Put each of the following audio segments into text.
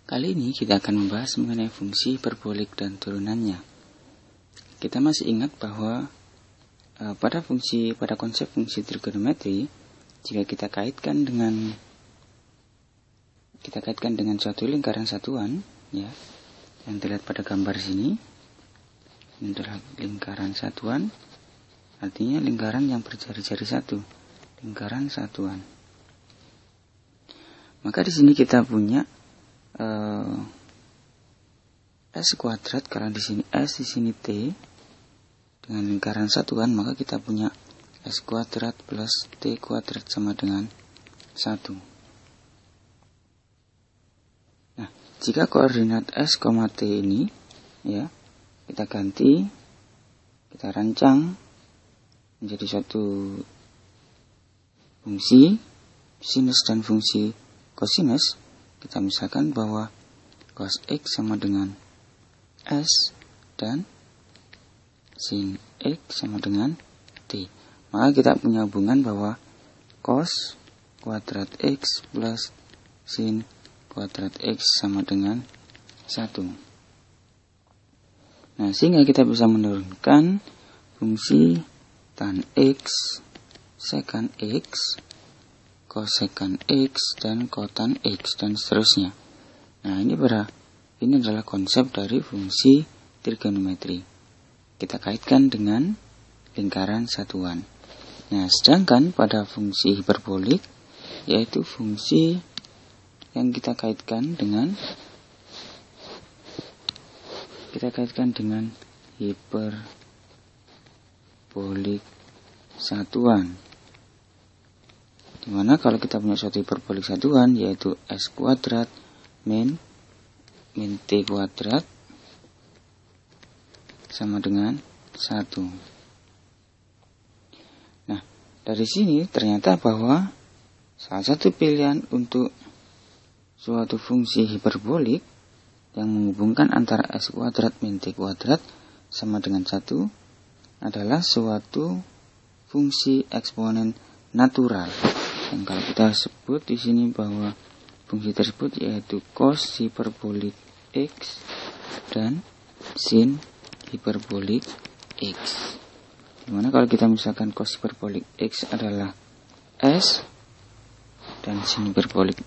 Kali ini kita akan membahas mengenai fungsi hiperbolik dan turunannya. Kita masih ingat bahwa pada konsep fungsi trigonometri, jika kita kaitkan dengan suatu lingkaran satuan, ya, yang terlihat pada gambar sini, ini adalah lingkaran satuan, artinya lingkaran yang berjari-jari satu, lingkaran satuan. Maka di sini kita punya S kuadrat, karena di sini S, di sini T, dengan lingkaran satuan, maka kita punya S kuadrat plus T kuadrat sama dengan 1. Nah, jika koordinat S, T ini, ya, kita ganti, kita rancang menjadi suatu fungsi sinus dan fungsi kosinus, kita misalkan bahwa cos X sama dengan S dan sin X sama dengan T. Maka kita punya hubungan bahwa cos kuadrat X plus sin kuadrat X sama dengan 1. Nah, sehingga kita bisa menurunkan fungsi tan X, sekan X, kosekan X, dan kotan X, dan seterusnya. Nah, ini adalah konsep dari fungsi trigonometri. Kita kaitkan dengan lingkaran satuan. Nah, sedangkan pada fungsi hiperbolik, yaitu fungsi yang kita kaitkan dengan hiperbolik satuan. Dimana kalau kita punya suatu hiperbolik satuan, yaitu S kuadrat min T kuadrat sama dengan 1. Nah, dari sini ternyata bahwa salah satu pilihan untuk suatu fungsi hiperbolik yang menghubungkan antara S kuadrat min T kuadrat sama dengan 1 adalah suatu fungsi eksponen natural. Dan kalau kita sebut di sini bahwa fungsi tersebut yaitu cos hiperbolik X dan sin hiperbolik X. Dimana kalau kita misalkan cos hiperbolik X adalah S dan sin hiperbolik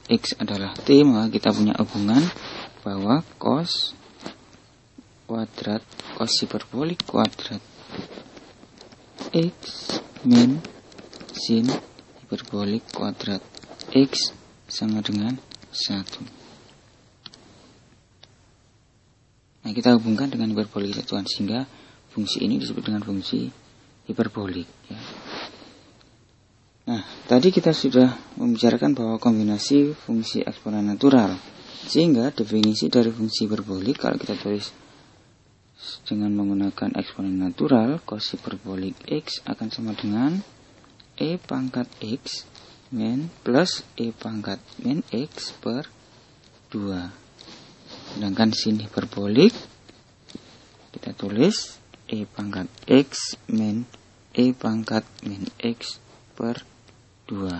X adalah T, maka kita punya hubungan bahwa cos hiperbolik kuadrat X min sin hiperbolik kuadrat X sama dengan 1. Nah, kita hubungkan dengan hiperbolik satuan sehingga fungsi ini disebut dengan fungsi hiperbolik, ya. Nah, tadi kita sudah membicarakan bahwa kombinasi fungsi eksponen natural, sehingga definisi dari fungsi hiperbolik kalau kita tulis dengan menggunakan eksponen natural, cos hiperbolik X akan sama dengan E pangkat X min plus E pangkat min X per 2. Sedangkan sin hiperbolik kita tulis E pangkat X min E pangkat min X per 2.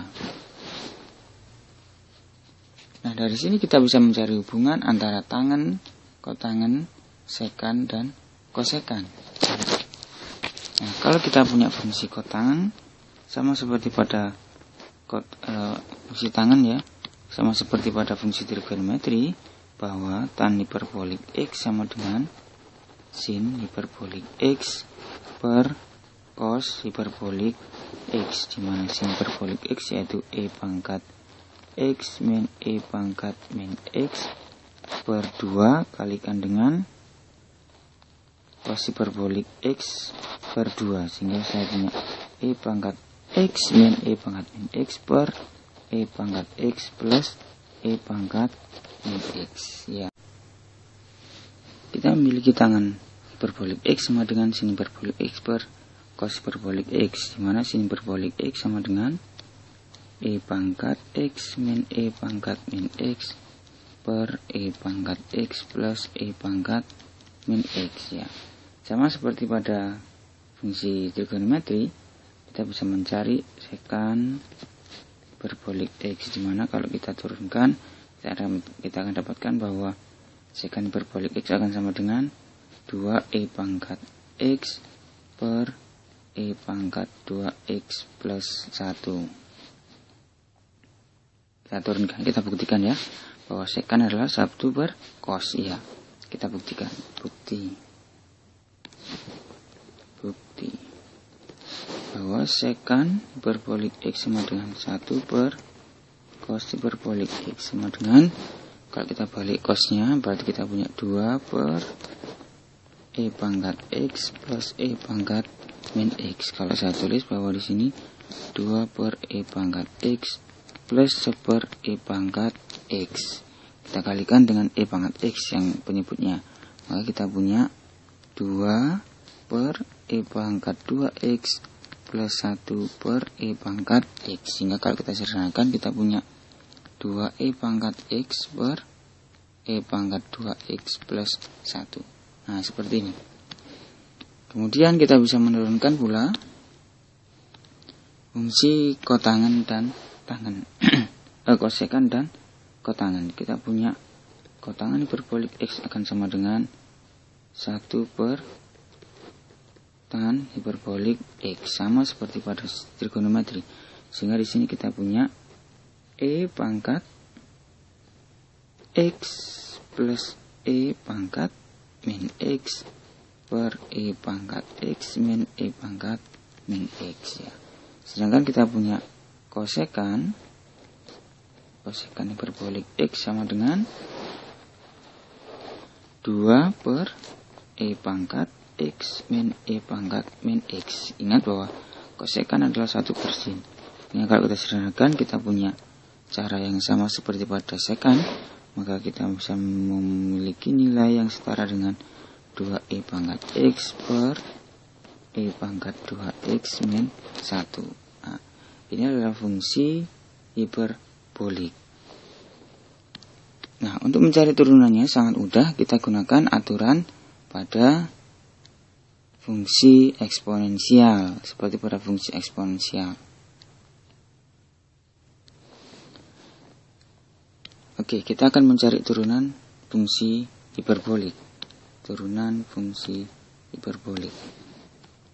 Nah, dari sini kita bisa mencari hubungan antara tangen, kotangen, sekan, dan kosekan. Nah, kalau kita punya fungsi kotangen sama seperti pada fungsi tangen, ya, sama seperti pada fungsi trigonometri, bahwa tan hiperbolik X sama dengan sin hiperbolik X per cos hiperbolik X, di mana sin hiperbolik X yaitu E pangkat X min E pangkat min X per 2 kalikan dengan cos hiperbolik X per 2, sehingga saya punya E pangkat X min E pangkat min X per E pangkat X plus E pangkat min X, ya. Kita memiliki tangen hiperbolik X sama dengan sin hiperbolik X per cos hiperbolik X, di mana sin hiperbolik X sama dengan E pangkat X min E pangkat min X per E pangkat X plus E pangkat min X, ya. Sama seperti pada fungsi trigonometri, kita bisa mencari sekan hiperbolik X, dimana kalau kita turunkan kita akan dapatkan bahwa sekan hiperbolik X akan sama dengan 2E pangkat X per E pangkat 2X plus 1. Kita turunkan, kita buktikan ya, bahwa sekan adalah 1 per cos. Ya, kita buktikan. Bukti bahwa sekan hiperbolik X sama dengan 1 per cos hiperbolik X sama dengan, kalau kita balik cosnya berarti kita punya 2 per E pangkat X plus E pangkat min X. Kalau saya tulis bahwa di sini 2 per E pangkat X plus 1 per E pangkat X. Kita kalikan dengan E pangkat X yang penyebutnya. Maka kita punya 2 per E pangkat 2X plus 1 per E pangkat X. Sehingga kalau kita sederhanakan kita punya 2E pangkat X per E pangkat 2X plus 1. Nah, seperti ini. Kemudian kita bisa menurunkan pula fungsi kotangan dan tangen. Kosekan dan kotangan. Kita punya kotangan hiperbolik X akan sama dengan 1 per tan hiperbolik X, sama seperti pada trigonometri. Sehingga di sini kita punya E pangkat X plus E pangkat min X per E pangkat X min E pangkat min X ya. Sedangkan kita punya kosekan hiperbolik X sama dengan 2 per E pangkat X min E pangkat min X. Ingat bahwa kosekan adalah 1 per sin. Ini kalau kita sederhanakan kita punya cara yang sama seperti pada sekan, maka kita bisa memiliki nilai yang setara dengan 2E pangkat X per E pangkat 2X min 1. Nah, ini adalah fungsi hiperbolik. Nah, untuk mencari turunannya sangat mudah, kita gunakan aturan pada fungsi eksponensial, seperti pada fungsi eksponensial. Oke, kita akan mencari turunan fungsi hiperbolik. Turunan fungsi hiperbolik.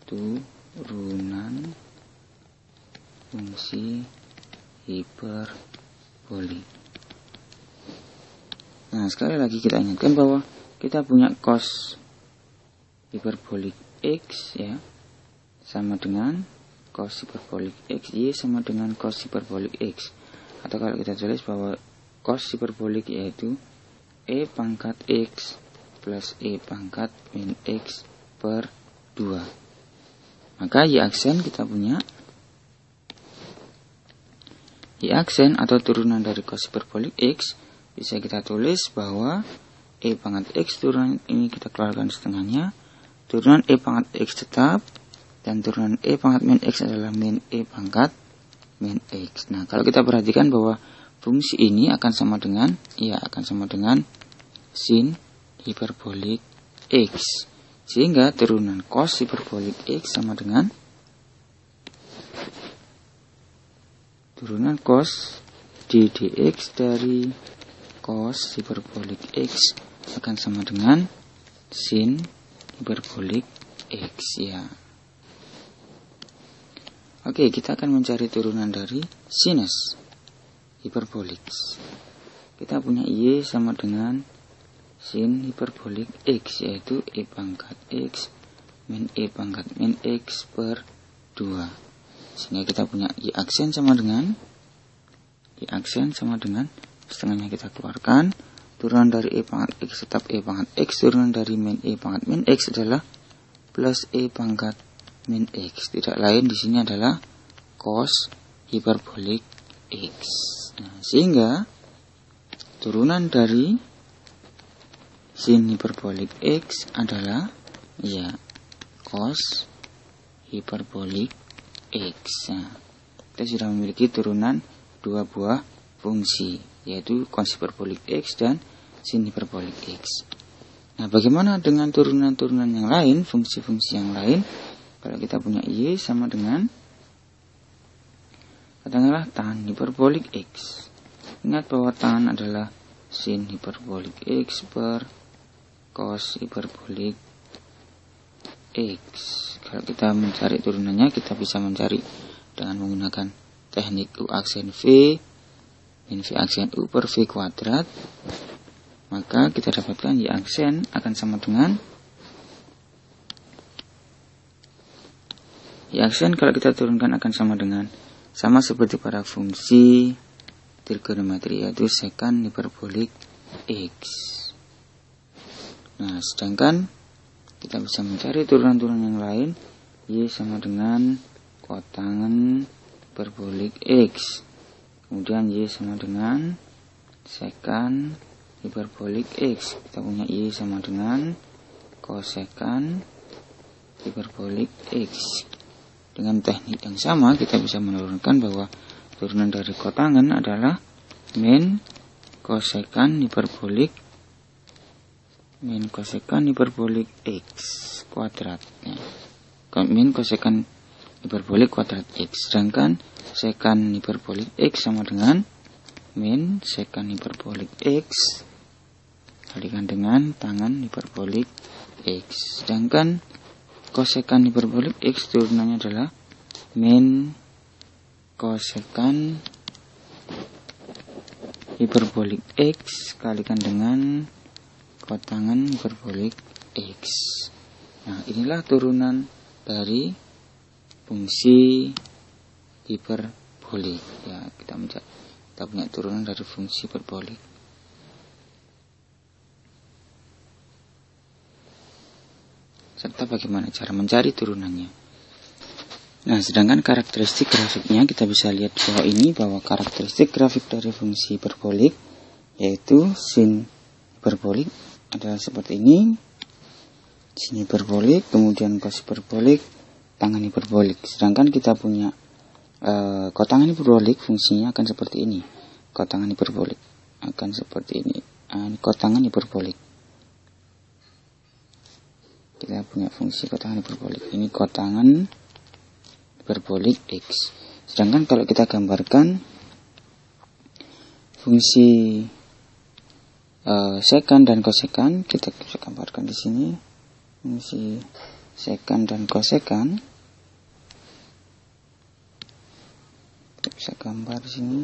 Turunan fungsi hiperbolik. Nah, sekali lagi kita ingatkan bahwa kita punya cos hiperbolik X ya sama dengan cos hiperbolik X, Y sama dengan cos hiperbolik X. Atau kalau kita tulis bahwa cos hiperbolik yaitu E pangkat X plus E pangkat min X per 2. Maka Y aksen kita punya Y aksen atau turunan dari cos hiperbolik X bisa kita tulis bahwa E pangkat X turunan ini kita keluarkan setengahnya. Turunan E pangkat X tetap, dan turunan E pangkat min X adalah min E pangkat min X. Nah, kalau kita perhatikan bahwa fungsi ini akan sama dengan sin hiperbolik X. Sehingga turunan cos hiperbolik X sama dengan turunan cos ddx dari cos hiperbolik X akan sama dengan sin hiperbolik X ya. Oke, kita akan mencari turunan dari sinus hiperbolik. Kita punya Y sama dengan sin hiperbolik X, yaitu E pangkat X min E pangkat min X per 2. Sehingga kita punya Y aksen sama dengan setengahnya kita keluarkan. Turunan dari E pangkat X tetap E pangkat X. Turunan dari min E pangkat min X adalah plus E pangkat min X. Tidak lain di sini adalah cos hiperbolik X. Nah, sehingga turunan dari sin hiperbolik X adalah ya cos hiperbolik X. Nah, kita sudah memiliki turunan dua buah fungsi, yaitu cos hiperbolik X dan sin hiperbolik X. Nah, bagaimana dengan turunan-turunan yang lain, fungsi-fungsi yang lain? Kalau kita punya Y sama dengan katakanlah tan hiperbolik X. Ingat bahwa tangan adalah sin hiperbolik X per cos hiperbolik X. Kalau kita mencari turunannya, kita bisa mencari dengan menggunakan teknik U aksen V min V aksen U per V kuadrat. Maka kita dapatkan Y aksen akan sama dengan Y aksen kalau kita turunkan akan sama seperti pada fungsi trigonometri, yaitu sekan hiperbolik X. Nah, sedangkan kita bisa mencari turunan-turunan yang lain. Y sama dengan kotangen hiperbolik X. Kemudian Y sama dengan sekan hiperbolik X. Kita punya Y sama dengan kosekan hiperbolik X. Dengan teknik yang sama, kita bisa menurunkan bahwa turunan dari kotangen adalah min kosekan hiperbolik X kuadrat. Min kosekan hiperbolik kuadrat X. Sedangkan sekan hiperbolik X sama dengan min sekan hiperbolik X kalikan dengan tangan hiperbolik X. Sedangkan kosekan hiperbolik X turunannya adalah min kosekan hiperbolik X kalikan dengan kotangen hiperbolik X. Nah, inilah turunan dari fungsi hiperbolik. Ya, kita punya turunan dari fungsi hiperbolik. Serta bagaimana cara mencari turunannya. Nah, sedangkan karakteristik grafiknya kita bisa lihat bahwa karakteristik grafik dari fungsi hiperbolik yaitu sin hiperbolik adalah seperti ini. Sin hiperbolik, kemudian cos hiperbolik, tangan hiperbolik. Sedangkan kita punya kotangan hiperbolik, fungsinya akan seperti ini. Kotangan hiperbolik akan seperti ini. Kotangan hiperbolik. Kita punya fungsi kotangan hiperbolik. Ini kotangan hiperbolik X. Sedangkan kalau kita gambarkan fungsi sekan dan kosekan, kita bisa gambarkan di sini. Fungsi sekan dan kosekan. Kita bisa gambar di sini.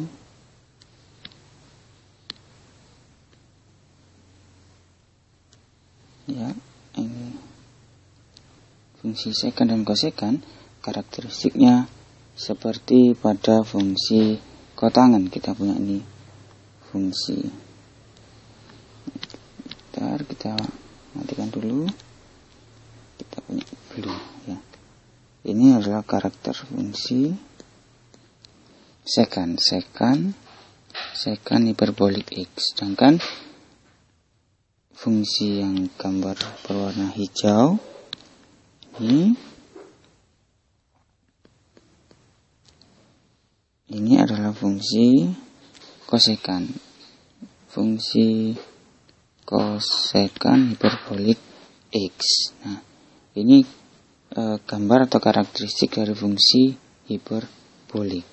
Ya, ini fungsi sekan dan kosekan, karakteristiknya seperti pada fungsi kotangen. Kita punya ini fungsi. Bentar, kita matikan dulu. Kita punya blue. Ya. Ini adalah karakter fungsi sekan hiperbolik X. Sedangkan fungsi yang gambar berwarna hijau ini adalah fungsi kosekan. Fungsi kosekan hiperbolik X. Nah, ini gambar atau karakteristik dari fungsi hiperbolik.